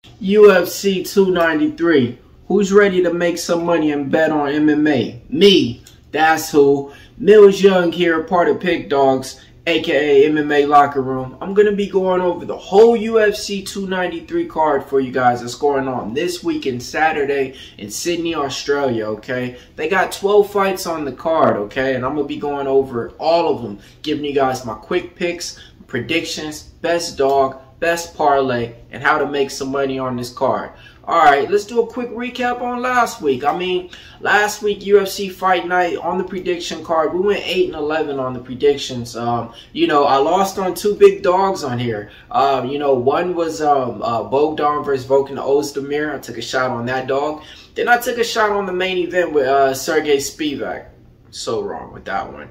UFC 293. Who's ready to make some money and bet on MMA? Me. That's who. Mills Young here, part of Pick Dogs, aka MMA Locker Room. I'm going to be going over the whole UFC 293 card for you guys that's going on this weekend, Saturday in Sydney, Australia, okay? They got 12 fights on the card, okay? And I'm going to be going over all of them, giving you guys my quick picks, predictions, best dog, best parlay, and how to make some money on this card. Alright, let's do a quick recap on last week. Last week, UFC Fight Night on the prediction card, we went 8-11 on the predictions. I lost on two big dogs on here. One was Bogdan versus Volkan Ozdemir. I took a shot on that dog. Then I took a shot on the main event with Sergey Spivak. So wrong with that one.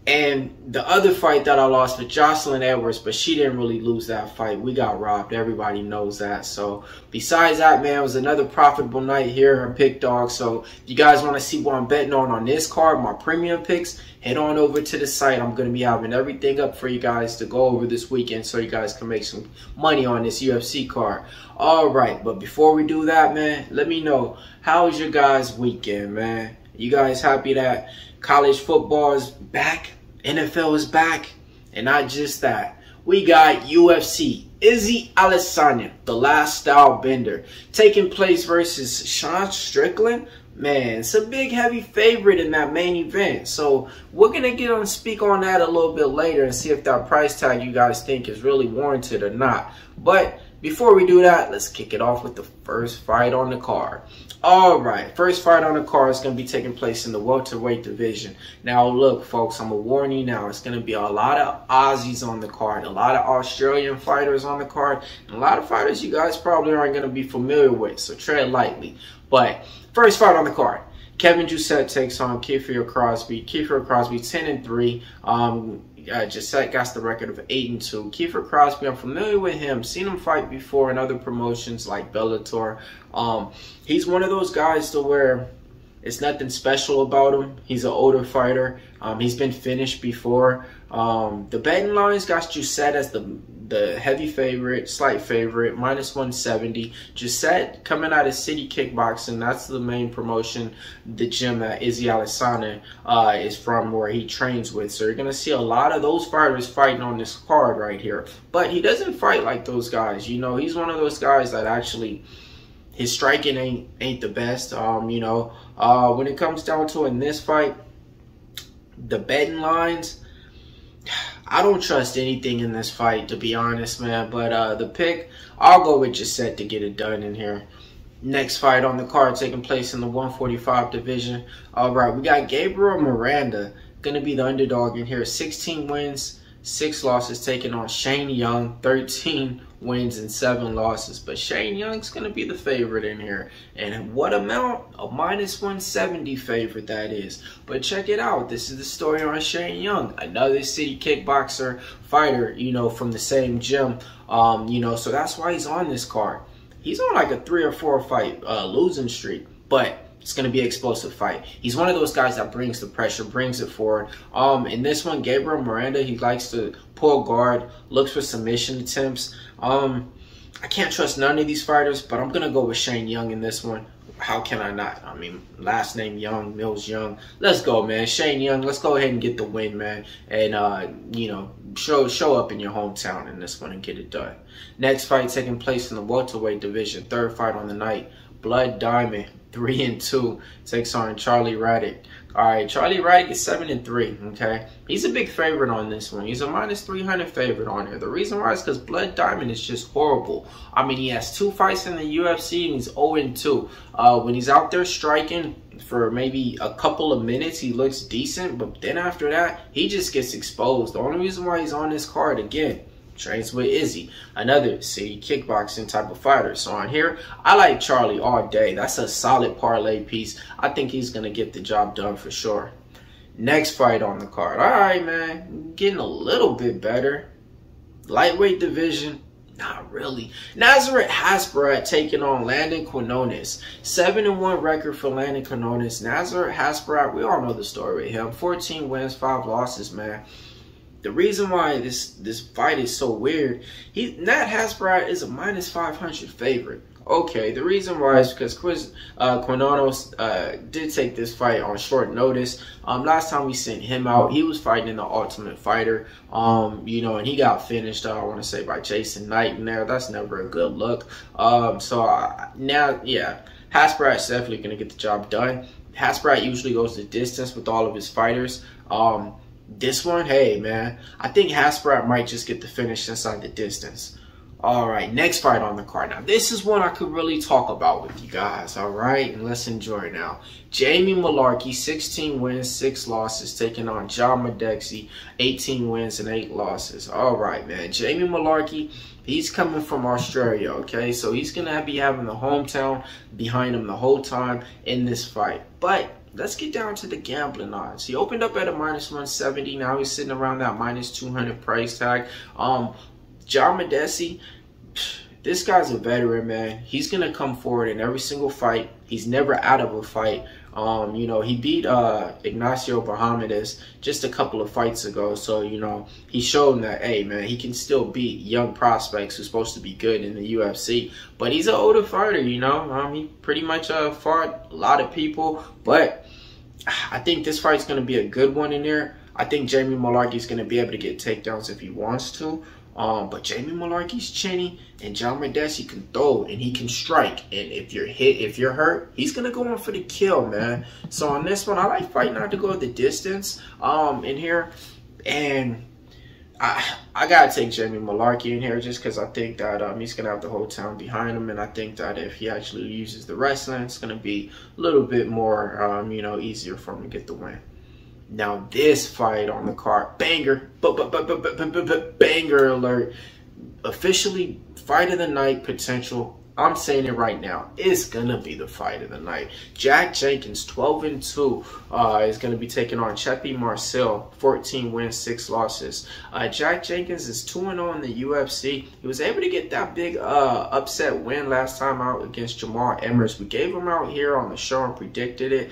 And the other fight that I lost with Jocelyn Edwards, but she didn't really lose that fight. We got robbed. Everybody knows that. So besides that, man, it was another profitable night here on Pick Dog. So if you guys want to see what I'm betting on this card, my premium picks, head on over to the site. I'm going to be having everything up for you guys to go over this weekend so you guys can make some money on this UFC card. All right, but before we do that, man, let me know, how was your guys' weekend, man? You guys happy that college football is back? NFL is back, and not just that. We got UFC, Izzy Adesanya, the last style bender, taking place versus Sean Strickland. Man, it's a big heavy favorite in that main event. So we're going to speak on that a little bit later and see if that price tag you guys think is really warranted or not. But before we do that, let's kick it off with the first fight on the card. All right, first fight on the card is going to be taking place in the welterweight division. Now, look, folks, I'm going to warn you now. It's going to be a lot of Aussies on the card, a lot of Australian fighters on the card, and a lot of fighters you guys probably aren't going to be familiar with, so tread lightly. But first fight on the card, Kevin Jousset takes on Kiefer Crosby. Kiefer Crosby 10-3. Jousset got the record of 8-2. Kiefer Crosby, I'm familiar with him. Seen him fight before in other promotions like Bellator. He's one of those guys to where it's nothing special about him. He's an older fighter. He's been finished before. The betting lines got Jousset as the heavy favorite, slight favorite, -170. Jousset coming out of City Kickboxing. That's the main promotion, the gym that Izzy Adesanya is from, where he trains with. So you're going to see a lot of those fighters fighting on this card right here. But he doesn't fight like those guys. You know, he's one of those guys that actually, his striking ain't the best. When it comes down to in this fight, the betting lines, I don't trust anything in this fight, to be honest, man. But the pick, I'll go with Jousset to get it done in here. Next fight on the card taking place in the 145 division. All right, we got Gabriel Miranda going to be the underdog in here. 16 wins, 6 losses, taking on Shane Young, 13 wins and 7 losses. But Shane Young's going to be the favorite in here. And what amount? A -170 favorite, that is. But check it out. This is the story on Shane Young. Another City Kickboxer fighter, from the same gym. So that's why he's on this card. He's on like a 3 or 4 fight losing streak. But it's going to be an explosive fight. He's one of those guys that brings the pressure, brings it forward. In this one, Gabriel Miranda, he likes to pull guard, looks for submission attempts. I can't trust none of these fighters, but I'm going to go with Shane Young in this one. How can I not? I mean, last name Young, Mills Young. Let's go, man. Shane Young, let's go ahead and get the win, man. And, show up in your hometown in this one and get it done. Next fight taking place in the welterweight division. Third fight on the night. Blood Diamond, 3-2, takes on Charlie Raddick. All right, Charlie Raddick is 7-3, okay? He's a big favorite on this one. He's a -300 favorite on here. The reason why is because Blood Diamond is just horrible. I mean, he has 2 fights in the UFC and he's 0-2. When he's out there striking for maybe a couple of minutes, he looks decent, but then after that, he just gets exposed. The only reason why he's on this card, again, trains with Izzy, another City Kickboxing type of fighter. So on here, I like Charlie all day. That's a solid parlay piece. I think he's going to get the job done for sure. Next fight on the card. All right, man. Getting a little bit better. Lightweight division. Not really. Nazareth Hasbrat taking on Landon Quinones. 7-1 record for Landon Quinones. Nazareth Hasbrat, we all know the story with him. 14 wins, 5 losses, man. the reason why this fight is so weird, Nat Hasbrat is a -500 favorite. Okay, the reason why is because Quinanos did take this fight on short notice. Last time we sent him out, he was fighting in the Ultimate Fighter, you know, and he got finished, I want to say, by Jason Knight in there. That's never a good look. Now, yeah, Hasbrat's definitely going to get the job done. Hasbrat usually goes the distance with all of his fighters. This one, hey, man, I think Hasbrat might just get the finish inside the distance. All right, next fight on the card. Now, this is one I could really talk about with you guys, all right? And let's enjoy it now. Jamie Mullarkey, 16 wins, 6 losses, taking on John Makdessi, 18 wins and 8 losses. All right, man. Jamie Mullarkey, he's coming from Australia, okay? So he's going to be having the hometown behind him the whole time in this fight. But let's get down to the gambling odds. He opened up at a -170. Now he's sitting around that -200 price tag. John Makdessi, this guy's a veteran, man. He's going to come forward in every single fight. He's never out of a fight. You know, he beat Ignacio Bermudez just a couple of fights ago. So, you know, he's shown that, hey, man, he can still beat young prospects who's supposed to be good in the UFC. But he's an older fighter, you know. He pretty much fought a lot of people. But I think this fight's going to be a good one in there. I think Jamie Mullarkey's going to be able to get takedowns if he wants to. But Jamie Mullarkey's chinny, and John Makdessi can throw and he can strike. And if you're hit, if you're hurt, he's gonna go in for the kill, man. So on this one, I like fighting not to go the distance in here, and I gotta take Jamie Mullarkey in here just because I think that he's gonna have the whole town behind him, and I think that if he actually uses the wrestling, it's gonna be a little bit more you know, easier for him to get the win. Now this fight on the card, banger, banger alert, officially fight of the night potential. I'm saying it right now. It's going to be the fight of the night. Jack Jenkins, 12-2, is going to be taking on Cheppy Marcel, 14 wins, 6 losses. Jack Jenkins is 2-0 in the UFC. He was able to get that big upset win last time out against Jamal Emmers. We gave him out here on the show and predicted it.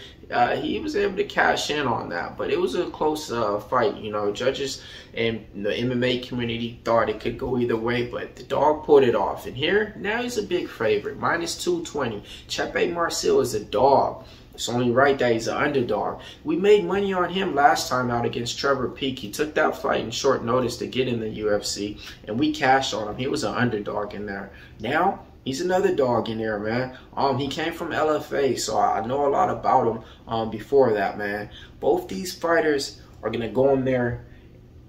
He was able to cash in on that, but it was a close fight. You know, judges and the MMA community thought it could go either way, but the dog pulled it off. And here, now he's a big favorite, -220. Cheppy Marcel is a dog. It's only right that he's an underdog. We made money on him last time out against Trevor Peek. He took that fight in short notice to get in the UFC, and we cashed on him. He was an underdog in there. Now, he's another dog in there, man. He came from LFA, so I know a lot about him before that, man. Both these fighters are going to go in there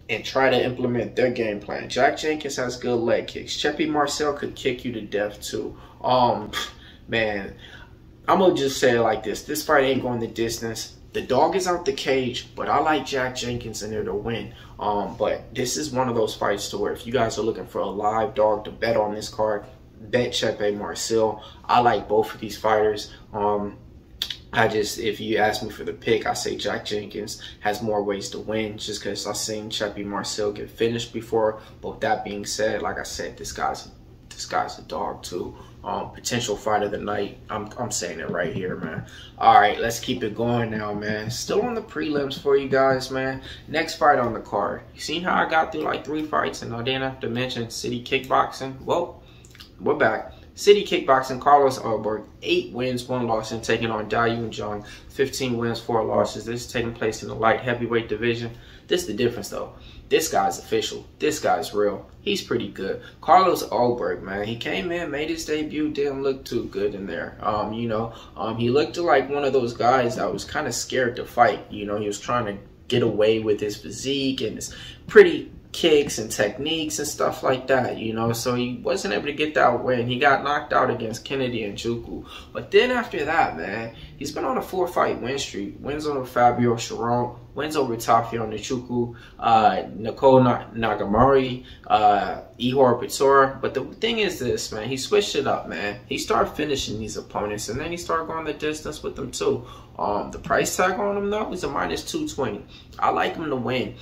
and try to implement their game plan. Jack Jenkins has good leg kicks. Cheppy Marcel could kick you to death, too. Man, I'm going to just say it like this. This fight ain't going the distance. The dog is out the cage, but I like Jack Jenkins in there to win. But this is one of those fights to where if you guys are looking for a live dog to bet on this card, bet Cheppy Marcel. I like both of these fighters. If you ask me for the pick, I say Jack Jenkins has more ways to win just because I've seen Cheppy Marcel get finished before. But with that being said, like I said, this guy's a dog too. Potential fight of the night. I'm saying it right here, man. All right, let's keep it going now, man. Still on the prelims for you guys, man. Next fight on the card. You seen how I got through like 3 fights and I didn't have to mention City Kickboxing? Well, we're back. City Kickboxing, Carlos Ulberg, 8 wins, 1 loss, and taking on Dayun Jung, 15 wins, 4 losses. This is taking place in the light heavyweight division. This is the difference, though. This guy's official. This guy's real. He's pretty good. Carlos Ulberg, man, he came in, made his debut, didn't look too good in there. You know, he looked like one of those guys that was kind of scared to fight. You know, he was trying to get away with his physique and his pretty kicks and techniques and stuff like that, you know, so he wasn't able to get that win. He got knocked out against Kennedy Nzechukwu. But then after that, man, he's been on a 4-fight win streak. Wins over Fabio Sharon, wins over Tafion Nchukwu, Nicole Nagamari, Ihor Pitora. But the thing is this, man, he switched it up, man. He started finishing these opponents, and then he started going the distance with them too. The price tag on him, though, is a -220. I like him to win.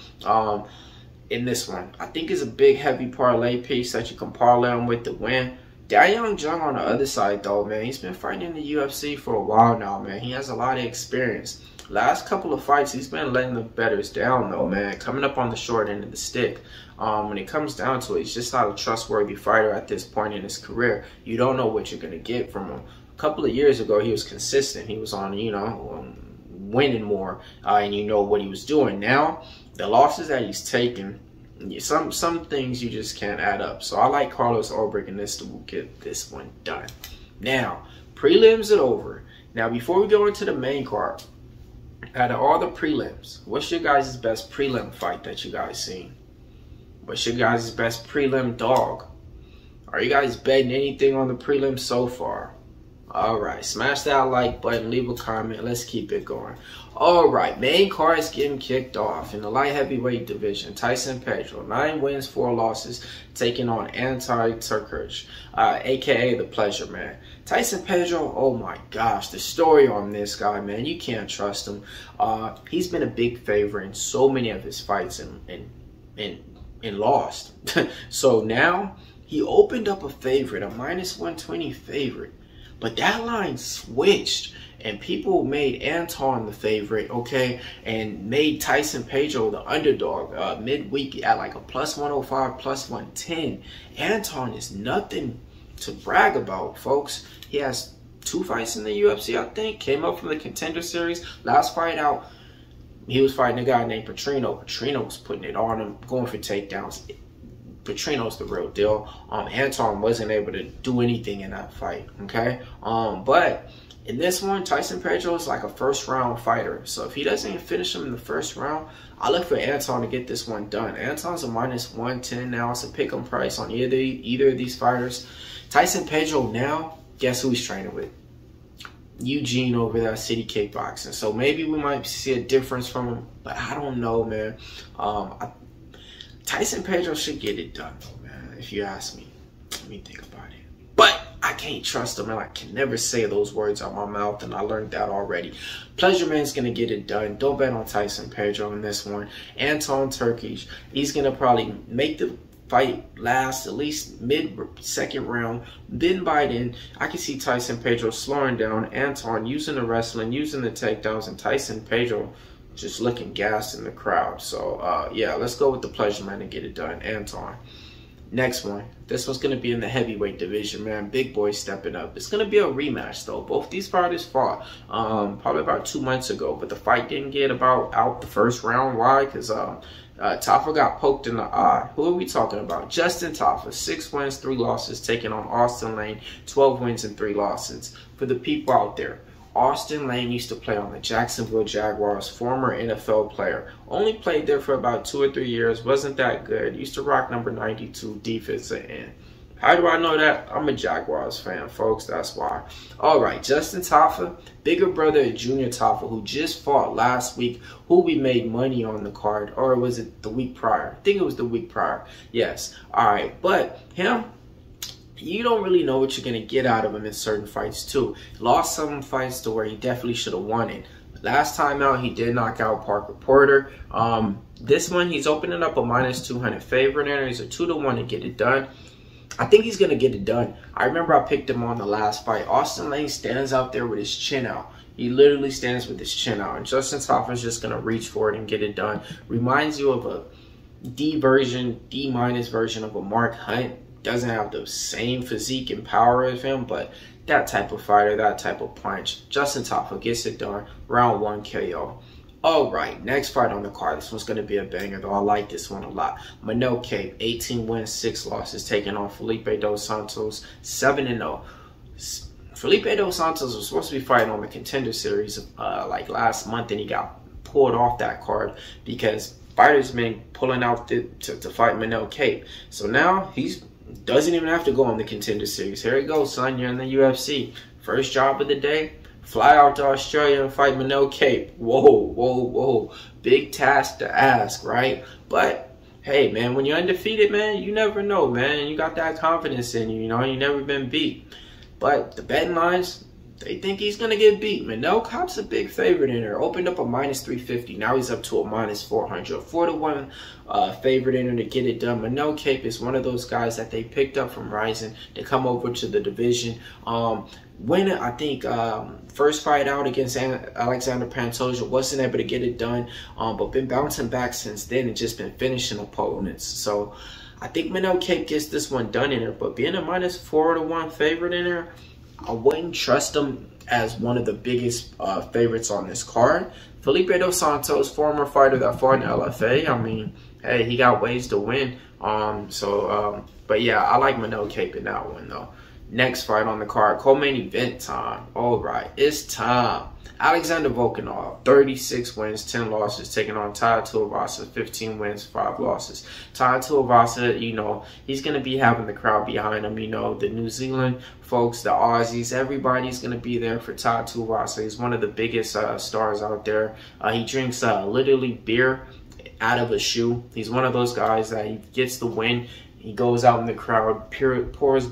In this one, I think it's a big heavy parlay piece that you can parlay him with the win. Da Young Jung on the other side, though, man, he's been fighting in the UFC for a while now, man. He has a lot of experience. Last couple of fights, he's been letting the bettors down, though, man. Coming up on the short end of the stick. When it comes down to it, he's just not a trustworthy fighter at this point in his career. You don't know what you're going to get from him. A couple of years ago, he was consistent. He was on, you know, winning more, and you know what he was doing. Now, the losses that he's taken, some things you just can't add up. So I like Carlos Ulberg in this to get this one done. Now, prelims are over. Now, before we go into the main card, out of all the prelims, what's your guys' best prelim fight that you guys seen? What's your guys' best prelim dog? Are you guys betting anything on the prelims so far? Alright, smash that like button, leave a comment, let's keep it going. Alright, main card is getting kicked off in the light heavyweight division. Tyson Pedro, 9 wins, 4 losses, taking on Anton Turkalj, aka the Pleasure Man. Tyson Pedro, oh my gosh, the story on this guy, man, you can't trust him. He's been a big favorite in so many of his fights and lost. So now he opened up a favorite, a -120 favorite. But that line switched and people made Anton the favorite, okay, and made Tyson Pedro the underdog midweek at like a +105, +110. Anton is nothing to brag about, folks. He has 2 fights in the UFC, I think. Came up from the Contender Series. Last fight out, he was fighting a guy named Petrino. Petrino was putting it on him, going for takedowns. Petrino's the real deal. Anton wasn't able to do anything in that fight, okay? But in this one, Tyson Pedro is like a first-round fighter. So if he doesn't finish him in the first round, I look for Anton to get this one done. Anton's a -110 now. It's a pick-em price on either of these fighters. Tyson Pedro now, guess who he's training with? Eugene over there, City Kickboxing. So maybe we might see a difference from him, but I don't know, man. Tyson Pedro should get it done, though, man, if you ask me. Let me think about it. But I can't trust him, and I can never say those words out my mouth, and I learned that already. Pleasure Man's going to get it done. Don't bet on Tyson Pedro in this one. Anton Turkalj, he's going to probably make the fight last at least mid-second round, then bite in. I can see Tyson Pedro slowing down, Anton using the wrestling, using the takedowns, and Tyson Pedro just looking gassed in the crowd. So, yeah, let's go with the Pleasure Man and get it done. Anton. Next one. This one's going to be in the heavyweight division, man. Big boy stepping up. It's going to be a rematch, though. Both these fighters fought probably about 2 months ago, but the fight didn't get out the first round. Why? Because Tafa got poked in the eye. Who are we talking about? Justin Tafa, 6 wins, 3 losses, taking on Austin Lane, 12 wins and 3 losses. For the people out there, Austin Lane used to play on the Jacksonville Jaguars, former NFL player. Only played there for about 2 or 3 years, wasn't that good. Used to rock number 92 defensive end. How do I know that? I'm a Jaguars fan, folks, that's why. Alright, Justin Tafa, bigger brother of Junior Tafa, who just fought last week, who we made money on the card, or was it the week prior? I think it was the week prior. Yes. Alright, but him, you don't really know what you're going to get out of him in certain fights, too. Lost some fights to where he definitely should have won it. Last time out, he did knock out Parker Porter. This one, he's opening up a -200 favorite, and he's a 2-1 to get it done. I think he's going to get it done. I remember I picked him on the last fight. Austin Lane stands out there with his chin out. He literally stands with his chin out. And Justin Tafa's just going to reach for it and get it done. Reminds you of a D- version of a Mark Hunt. Doesn't have the same physique and power as him, but that type of fighter, that type of punch. Justin Tafa gets it done. Round 1 KO. Alright, next fight on the card. This one's going to be a banger, though. I like this one a lot. Manel Kape, 18 wins, 6 losses, taking on Felipe Dos Santos, 7-0. Felipe Dos Santos was supposed to be fighting on the Contender Series like last month, and he got pulled off that card because fighters been pulling out to fight Manel Kape. So now he's doesn't even have to go on the Contender Series. Here you go, son. You're in the UFC. First job of the day. Fly out to Australia and fight Manel Kape. Whoa, whoa, whoa. Big task to ask, right? But, hey, man, when you're undefeated, man, you never know, man. You got that confidence in you, you know. You never been beat. But the betting lines, they think he's going to get beat. Manel Kape's a big favorite in there. Opened up a -350. Now he's up to a -400. 4-1 favorite in there to get it done. Manel Kape is one of those guys that they picked up from Rising to come over to the division. Winning, I think, first fight out against Alexander Pantoja, wasn't able to get it done, but been bouncing back since then and just been finishing opponents. So I think Manel Kape gets this one done in there, but being a -4-1 favorite in there, I wouldn't trust him as one of the biggest favorites on this card. Felipe Dos Santos, former fighter that fought in LFA. I mean, hey, he got ways to win. But yeah, I like Manel Kape in that one though. Next fight on the card, co-main event time. All right, it's time. Alexander Volkanov, 36 wins, 10 losses, taking on Tai Tuivasa, 15 wins, 5 losses. Tai Tuivasa, you know, he's going to be having the crowd behind him. You know, the New Zealand folks, the Aussies, everybody's going to be there for Tai Tuivasa. He's one of the biggest stars out there. He drinks literally beer out of a shoe. He's one of those guys that he gets the win. He goes out in the crowd, pours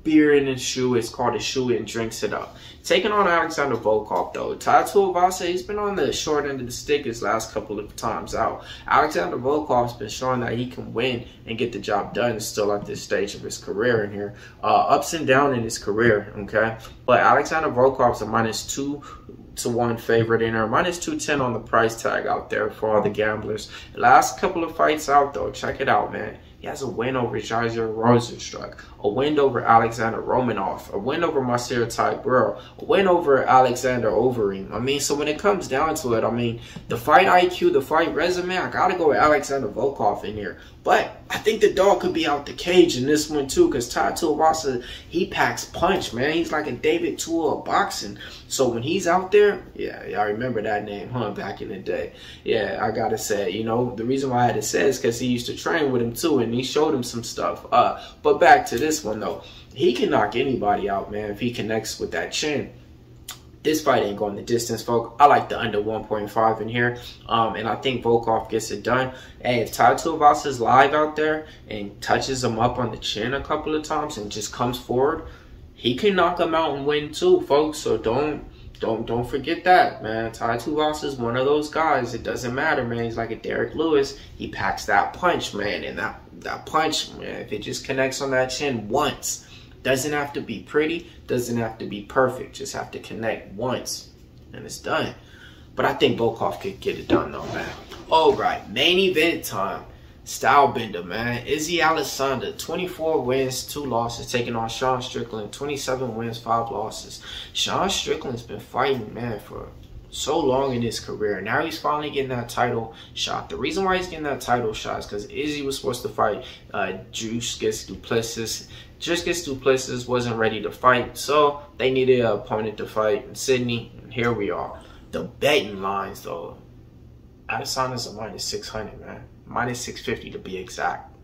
beer in his shoe. It's called a shoe, and drinks it up. Taking on Alexander Volkov though, Tai Tuivasa, he's been on the short end of the stick his last couple of times out. Alexander Volkov's been showing that he can win and get the job done still at this stage of his career in here. Ups and downs in his career, okay? But Alexander Volkov's a -2-1 favorite in there, -210 on the price tag out there for all the gamblers. The last couple of fights out though, check it out, man. He has a win over Jair Rozenstruik, a win over Alexander Romanov, a win over Marcel Tybura, a win over Alexander Overeem. I mean, so when it comes down to it, I mean, the fight IQ, the fight resume, I got to go with Alexander Volkov in here. But I think the dog could be out the cage in this one too, because Tai Tuivasa, he packs punch, man. He's like a David Tua of boxing. So when he's out there, yeah, I remember that name, huh, back in the day. Yeah, I got to say, you know, the reason why I had to say is because he used to train with him too, and he showed him some stuff. But back to this one, though. He can knock anybody out, man, if he connects with that chin. This fight ain't going the distance, folks. I like the under 1.5 in here, and I think Volkov gets it done. Hey, if Tai Tuivasa's live out there and touches him up on the chin a couple of times and just comes forward, he can knock him out and win too, folks. So don't forget that, man. Tai Tuivasa is one of those guys. It doesn't matter, man. He's like a Derek Lewis. He packs that punch, man, and that punch, man, if it just connects on that chin once. Doesn't have to be pretty, doesn't have to be perfect, just have to connect once, and it's done. But I think Volkov could get it done, though, man. All right, main event time. Stylebender, man. Izzy Alessandro, 24 wins, 2 losses, taking on Sean Strickland, 27 wins, 5 losses. Sean Strickland's been fighting, man, for so long in his career. Now he's finally getting that title shot. The reason why he's getting that title shot is because Izzy was supposed to fight Dricus Du Plessis. Dricus Du Plessis wasn't ready to fight, so they needed an opponent to fight in Sydney, and here we are. The betting lines, though. Adesanya's a -600, man. -650 to be exact.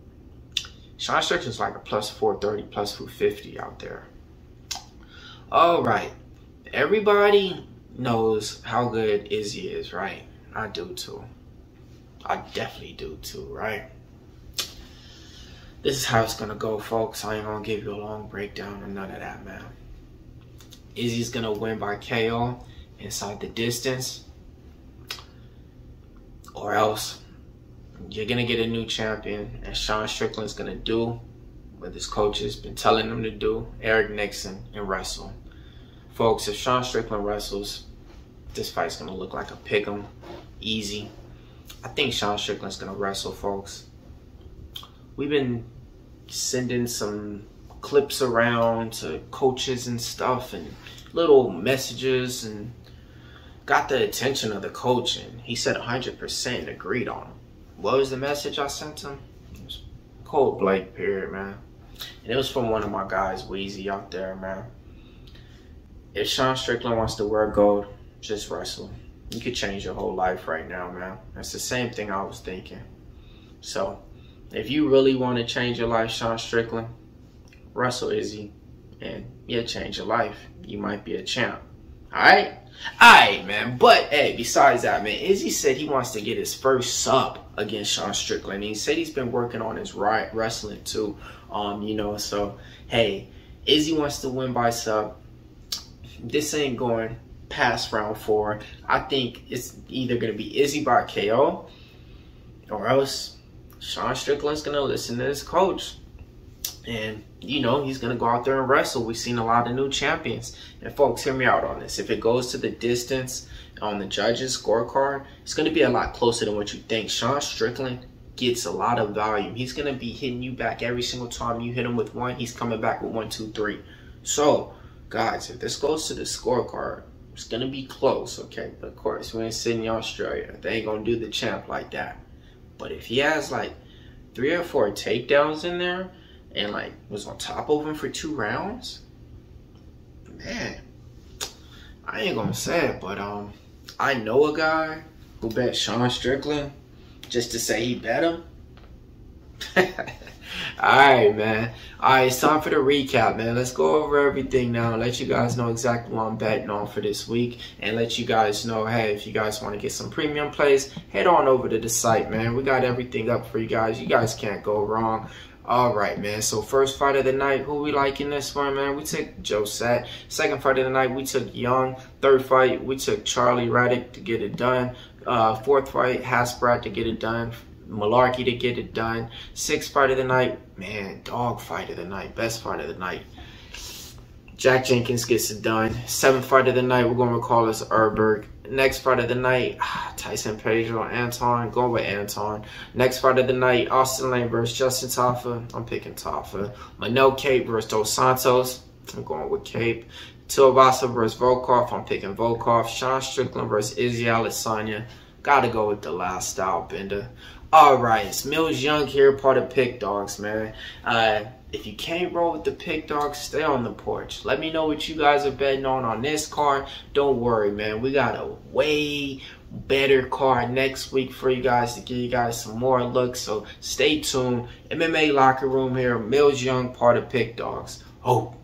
Sean Strickland's like a +430, +450 out there. All right. Everybody knows how good Izzy is, right? I do too. I definitely do too, right? This is how it's gonna go, folks. I ain't gonna give you a long breakdown or none of that, man. Izzy's gonna win by KO inside the distance, or else you're gonna get a new champion, and Sean Strickland's gonna do what his coach has been telling him to do, Eric Nixon, and wrestle. Folks, if Sean Strickland wrestles, this fight's gonna look like a pick'em, easy. I think Sean Strickland's gonna wrestle, folks. We've been sending some clips around to coaches and stuff, and little messages, and got the attention of the coach, and he said 100% agreed on him. What was the message I sent him? It was cold blank period, man. And it was from one of my guys, Weezy, out there, man. If Sean Strickland wants to wear gold, just wrestle. You could change your whole life right now, man. That's the same thing I was thinking. So, if you really want to change your life, Sean Strickland, wrestle Izzy, and yeah, change your life. You might be a champ. Alright? Alright, man. But, hey, besides that, man, Izzy said he wants to get his first sub against Sean Strickland. He said he's been working on his wrestling too. You know, so, hey, Izzy wants to win by sub. this ain't going past round 4. I think it's either going to be Izzy by KO or else Sean Strickland's going to listen to his coach. And, you know, he's going to go out there and wrestle. We've seen a lot of new champions. And, folks, hear me out on this. If it goes to the distance on the judges' scorecard, it's going to be a lot closer than what you think. Sean Strickland gets a lot of volume. He's going to be hitting you back every single time you hit him with 1. He's coming back with 1, 2, 3. So, guys, if this goes to the scorecard, it's going to be close, okay? But, of course, we're in Sydney, Australia. They ain't going to do the champ like that. But if he has, like, 3 or 4 takedowns in there, and like was on top of him for 2 rounds, man, I ain't gonna say it, but I know a guy who bet Sean Strickland just to say he bet him. Alright, man. Alright, it's time for the recap, man. Let's go over everything now and let you guys know exactly what I'm betting on for this week. And let you guys know, hey, if you guys want to get some premium plays, head on over to the site, man. We got everything up for you guys. You guys can't go wrong. Alright, man. So first fight of the night, who we liking this one, man? We took Joe Sat. Second fight of the night, we took Young. Third fight, we took Charlie Raddick to get it done. Fourth fight, Hasbrat to get it done. Malarkey to get it done. Sixth fight of the night, man, dog fight of the night, best fight of the night. Jack Jenkins gets it done. Seventh fight of the night, we're going to call this Erberg. Next fight of the night, Tyson Pedro, Anton, going with Anton. Next fight of the night, Austin Lane versus Justin Tafa. I'm picking Tafa. Manel Cape versus Dos Santos. I'm going with Cape. Tuivasa versus Volkov. I'm picking Volkov. Sean Strickland versus Izzy Adesanya. Gotta go with the last style bender. Alright, it's Mills Young here, part of Pick Dogs, man. If you can't roll with the Pick Dogs, stay on the porch. Let me know what you guys are betting on this card. Don't worry, man. We got a way better card next week for you guys to give you guys some more looks. So stay tuned. MMA Locker Room here, Mills Young, part of Pick Dogs. Oh.